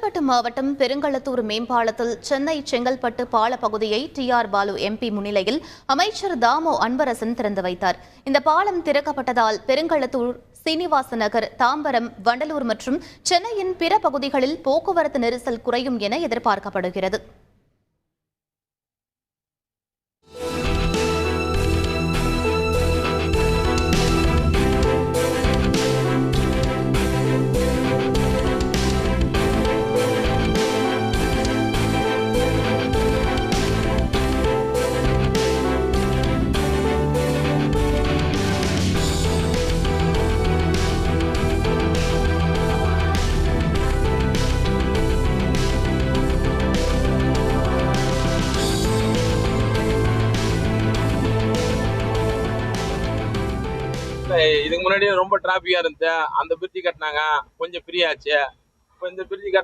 செங்கல்பட்டு மாவட்டம் பெருங்களத்தூர் மேம்பாலத்தில் சென்னை செங்கல்பட்டு பால பகுதியை TR Balu MP முன்னிலையில் அமைச்சர் தாமோ அன்பரசன் திறந்து வைத்தார். இந்த பாலம் திறக்கப்பட்டதால் பெருங்களத்தூர், சீனிவாச நகர், தாம்பரம், வண்டலூர் மற்றும் சென்னையின் பிற பகுதிகளில் போக்குவரத்து நெரிசல் குறையும் என எதிர்பார்க்கப்படுகிறது. இதுக்கு முன்னாடி ரொம்ப டிராபிக்கா இருந்துச்சு. அந்த பிரிட்ஜ் கட்டினாங்க, கொஞ்சம் ஃப்ரீ ஆச்சு. இப்போ இந்த பிரிட்ஜ் கட்டின